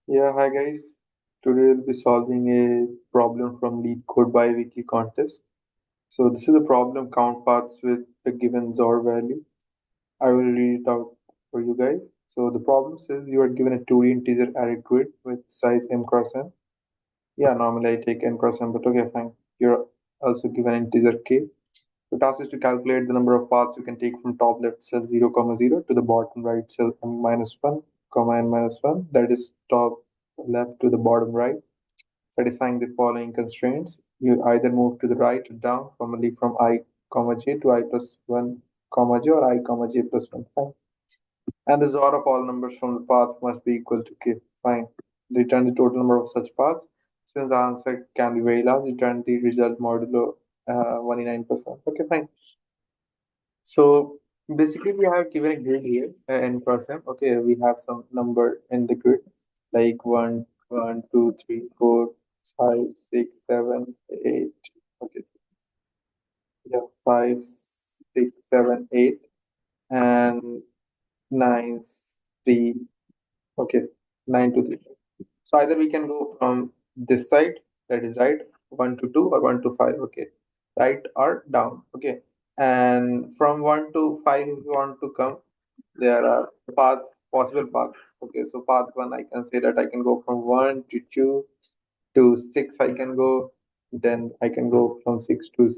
Yeah, hi guys. Today we'll be solving a problem from Leetcode Biweekly contest. So this is a problem count paths with a given XOR value. I will read it out for you guys. So the problem says you are given a 2D integer array grid with size m cross n. Yeah, normally I take n cross n, but okay, fine. You're also given integer k. The task is to calculate the number of paths you can take from top left cell 0, comma 0 to the bottom right cell m minus 1, comma n minus 1. That is top left to the bottom right, satisfying the following constraints. You either move to the right or down, formally from I, comma j to I plus 1, comma j or I, comma j plus 1. Fine. And the XOR of all numbers from the path must be equal to k. Fine. Return the total number of such paths. Since the answer can be very large, return the result modulo 199%. Okay, fine. So basically, we have given a grid here in person. Okay, we have some number in the grid like 1, 1, 2, 3, 4, 5, 6, 7, 8. Okay, yeah, 5, 6, 7, 8, and 9, 3. Okay, 9 to 3. So either we can go from this side, that is right, 1 to 2 or 1 to 5. Okay, right or down. Okay, and from 1 to 5, if you want to come, there are paths, possible paths. Okay, so path 1, I can say that I can go from 1 to 2 to 6. I can go, then I can go from 6 to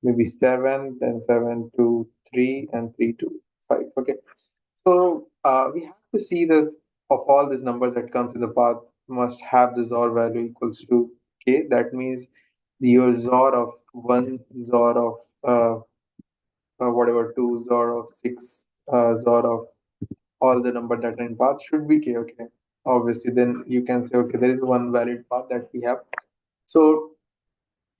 maybe 7, then 7 to 3, and 3 to 5. Okay, so we have to see this, of all these numbers that comes in the path must have the XOR value equals to k. That means your XOR of 1, XOR of whatever, 2, XOR of 6, XOR of all the number that are in path should be k. Okay, obviously then you can say, okay, there is one valid path that we have. So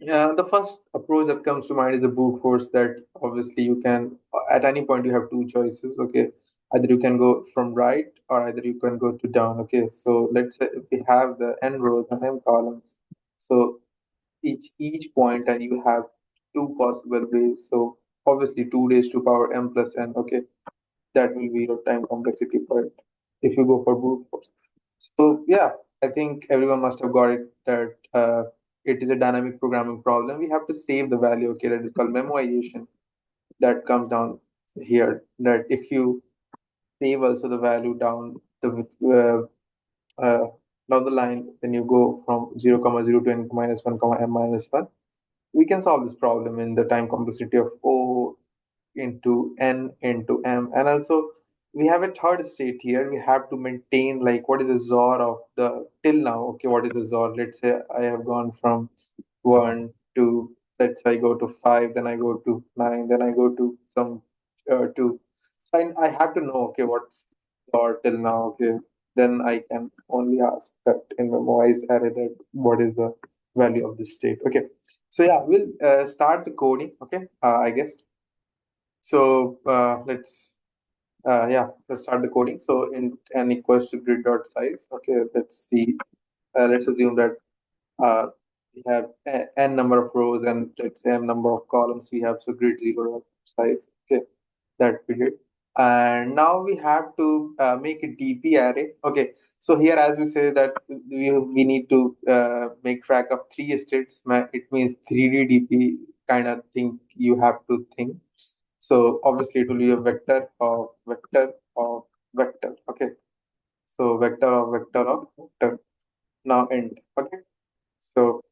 the first approach that comes to mind is the brute force, that obviously you can, at any point you have two choices. Okay, either you can go from right or either you can go to down. Okay, so let's say if we have the n rows and m columns, so each point and you have two possible ways. So obviously 2 raised to power m plus n. Okay, that will be your time complexity for it if you go for brute force. So yeah, I think everyone must have got it that it is a dynamic programming problem. We have to save the value. Okay, that is called memoization. That comes down here. That if you save also the value down the down the line when you go from 0, comma 0 to n minus 1, comma m minus 1, we can solve this problem in the time complexity of O into n into m. And also we have a third state here. We have to maintain like what is the XOR of the till now. Okay, what is the XOR? Let's say I have gone from 1 to, let's say I go to 5, then I go to 9, then I go to some 2. So I have to know, okay, what's XOR till now. Okay, then I can only ask that in memoized array that what is the value of this state. Okay, so yeah, we'll start the coding. Okay, I guess so. Let's start the coding. So in n equals to grid dot size. Okay, let's see. Let's assume that uh, we have n number of rows and let's say m number of columns we have. So grid 0 size. Okay, that period. And now we have to make a DP array. Okay, so here as we say that we need to make track of three states. It means 3D DP kind of thing you have to think. So obviously it will be a vector of vector of vector. Okay, so vector of vector of vector. Now end. Okay, so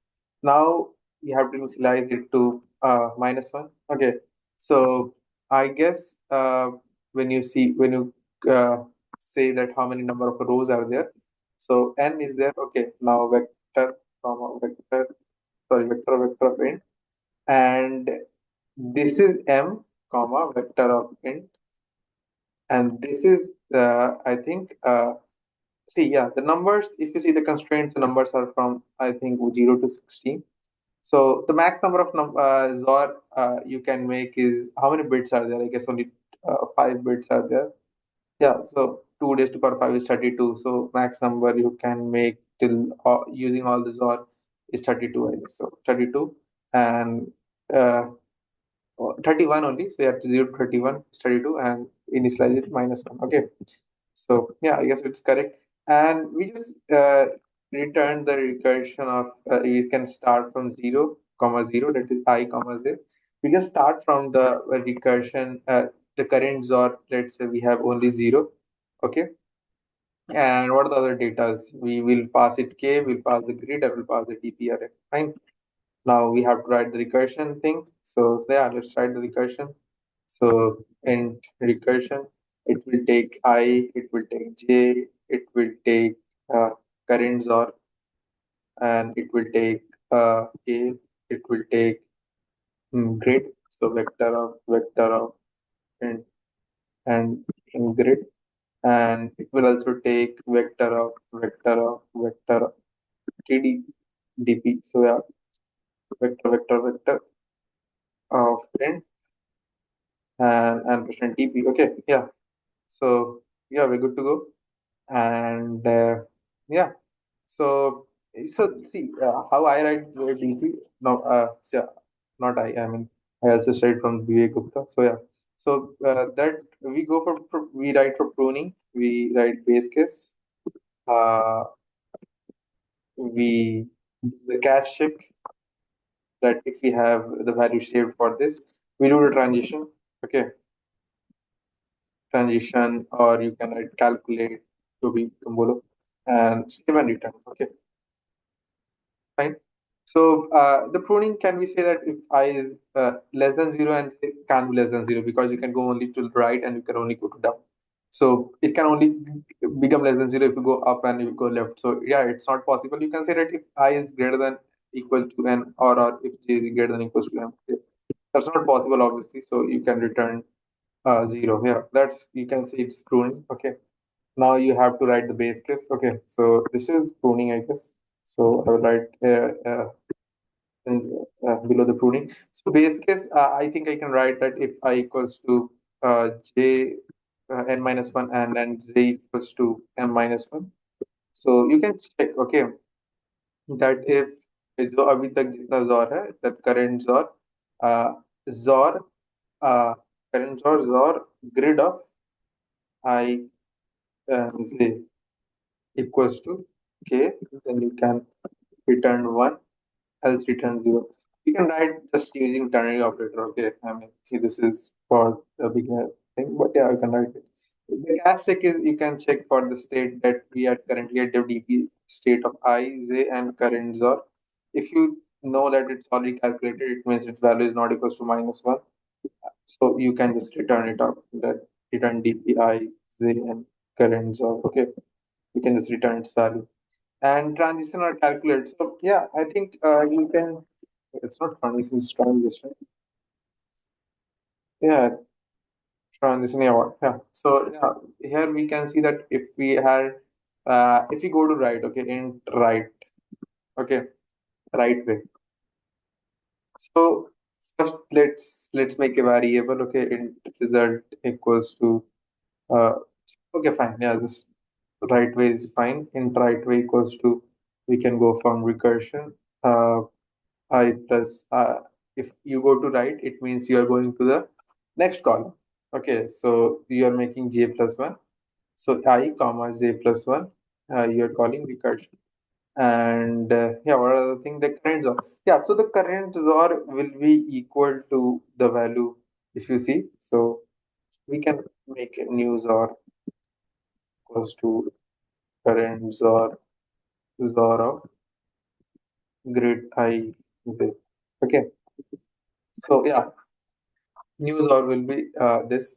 now you have to initialize it to -1. Okay, so I guess when you say that how many number of rows are there, so n is there. Okay, now vector comma vector, sorry, vector of int, and this is m comma vector of int, and this is I think see, yeah, the numbers, if you see the constraints, the numbers are from I think 0 to 16. So the max number of XOR you can make is, how many bits are there? I guess only 5 bits are there. Yeah, so 2 raised to power 5 is 32. So max number you can make till using all the XOR is 32, I guess. So 32 and uh, 31 only. So you have to 0 to 31 is 32 and initialize it -1. Okay. So yeah, I guess it's correct. And we just return the recursion of you can start from 0 comma 0, that is I comma 0. We can start from the recursion, the current XOR. Let's say we have only 0. Okay. And what are the other datas? We will pass it k, we'll pass the grid, and we'll pass the TP array. Fine. Now we have to write the recursion thing. So yeah, let's write the recursion. So in recursion, it will take I, it will take j, it will take current XOR, and it will take k, it will take grid. So vector of int and grid, and it will also take vector of td dp. So yeah, vector of int and percent tp. Okay, yeah. So yeah, we're good to go. And yeah, so see how I write the dp. No, so, not I mean, I also studied from Gupta. So yeah, so that we go for we write for pruning, we write base case, uh, we do the cache check, that if we have the value saved for this, we do the transition. Okay, transition, or you can write calculate to be Kumbolo and save and return. Okay, fine. So the pruning, can we say that if I is less than 0 and it can be less than 0, because you can go only to the right and you can only go to down. So it can only become less than 0 if you go up and you go left. So yeah, it's not possible. You can say that if I is greater than equal to n, or if j is greater than equals to m. Okay. That's not possible, obviously. So you can return 0. Yeah, that's, you can say it's pruning. Okay. Now you have to write the base case. Okay. So this is pruning, I guess. So I will write below the pruning. So base case, I think I can write that if I equals to j n minus 1, and then j equals to m minus 1. So you can check, okay, that if जो अभी तक जितना ZOR है, that current ZOR, ZOR, current ZOR grid of I j equals to k, then you can return 1, else return 0. You can write just using ternary operator. Okay, I mean, see, this is for the beginner thing, but yeah, you can write it. The cache check is, you can check for the state that we are currently at the DP state of I, j, and current XOR. If you know that it's already calculated, it means its value is not equals to minus 1. So you can just return it out, that return DP I, j, and current XOR. Okay, you can just return its value. And transition or calculate. So yeah, I think you can. It's not transition, it's transition. Yeah, transition. Yeah, yeah. So yeah, here we can see that if we had, if we go to right, okay, in right, okay, right way. So first, let's make a variable. Okay, in result equals to uh, okay, fine. Yeah, this right way is fine. In right way equals to, we can go from recursion. I plus, if you go to right, it means you are going to the next column. Okay, so you are making j plus 1. So I comma j plus 1, you are calling recursion. And yeah, what are the thing? The current XOR. Yeah, so the current XOR will be equal to the value, if you see. So we can make a new XOR equals to current XOR of grid I j. Okay, so yeah, new XOR will be this.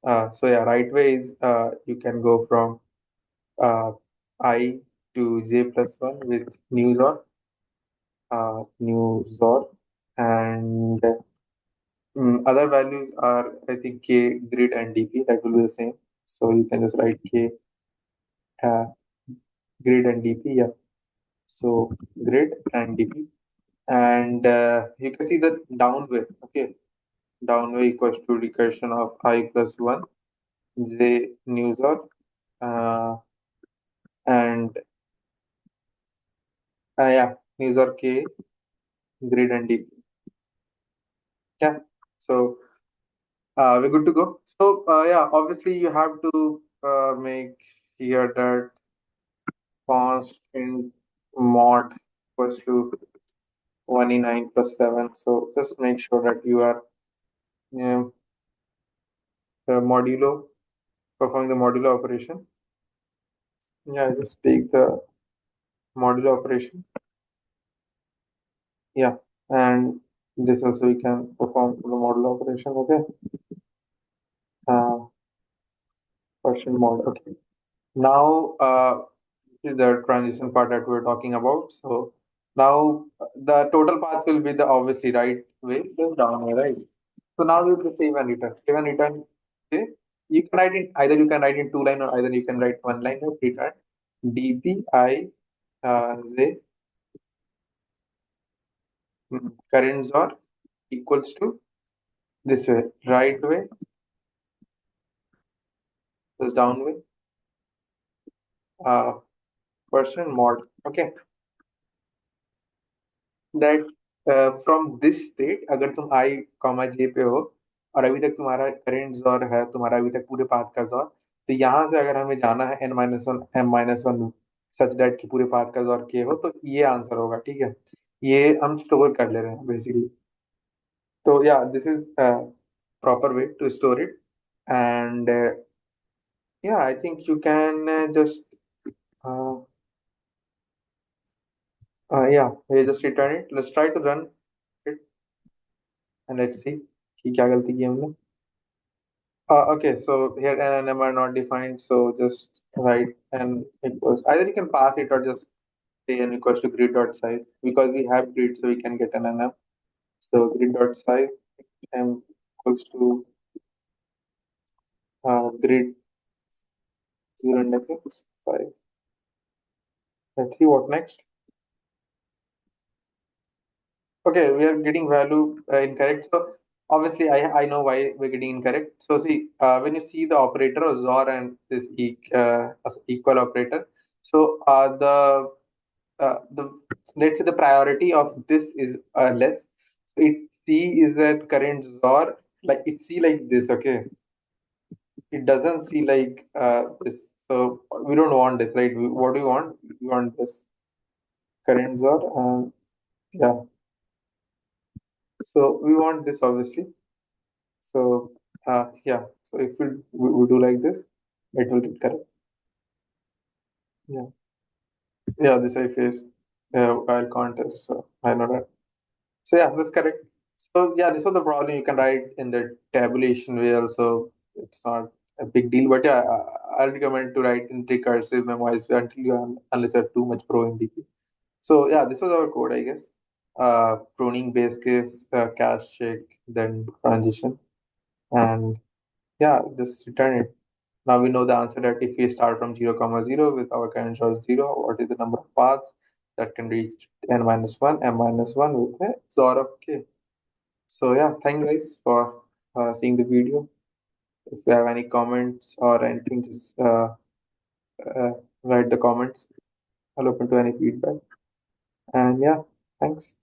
So yeah, right way is you can go from I to j plus 1 with new XOR, and other values are, I think, k, grid, and dp. That will be the same. So you can just write k, uh, grid, and dp. Yeah. So grid and dp, and you can see the downway. Okay, downway equals to recursion of I plus 1 j new XOR, and yeah, new XOR k, grid, and dp. Yeah. So we're good to go. So yeah, obviously you have to make here that const int mod equals to 29 plus 7. So just make sure that you are um, the modulo performing the modulo operation. Yeah, just take the modulo operation. Yeah, and this also we can perform the modulo operation. Okay, uh, question mod. Okay, now this is the transition part that we're talking about. So now the total path will be the obviously right way, the down way, right? So now we will save and return. Save and return. Okay. You can write in either you can write in two line or either you can write one line of return. DPI Z currents are equals to this way, right way, this down way, uh, person mod. Okay, that from this state अगर तुम I comma j पे हो और अभी तक तुम्हारा current jaw है तुम्हारा अभी तक पूरे पाथ का जॉर तो यहाँ से अगर हमें जाना है n-1 m-1 सच दैट कि पूरे पाथ का जॉर k हो तो ये आंसर होगा ठीक है ये हम स्टोर कर ले रहे हैं बेसिकली तो या this is proper way to store it and yeah I think you can just uh, yeah you just return it let's try to run it and let's see कि क्या गलती की हमने okay, so here n and m are not defined, so just write n equals either you can pass it or just say n equals to grid dot size because we have grid, so we can get n and m. So grid dot size m equals to grid zero index size. Let's see what next. Okay, we are getting value incorrect. So obviously, I know why we're getting incorrect. So see, when you see the operator or XOR and this as equal operator, so the let's say the priority of this is less. It C is that current XOR like it see like this. Okay, it doesn't see like this. So we don't want this, right? What do we want? We want this current XOR. Yeah. So we want this obviously. So yeah, so if we do like this, it will get correct. Yeah, yeah. This I face while contest. So I know that. So yeah, that's correct. So yeah, this was the problem. You can write in the tabulation way also. It's not a big deal, but yeah, I'll recommend to write in recursive memoirs until you are, unless you're too much pro in DP. So yeah, this was our code, I guess. Pruning base case, cache check, then transition, and yeah, just return it. Now we know the answer that if we start from 0, comma 0 with our current source 0, what is the number of paths that can reach n minus 1, m minus 1 with a XOR of k. So yeah, thank you guys for seeing the video. If you have any comments or anything, just uh, write the comments. I'll open to any feedback. And yeah, thanks.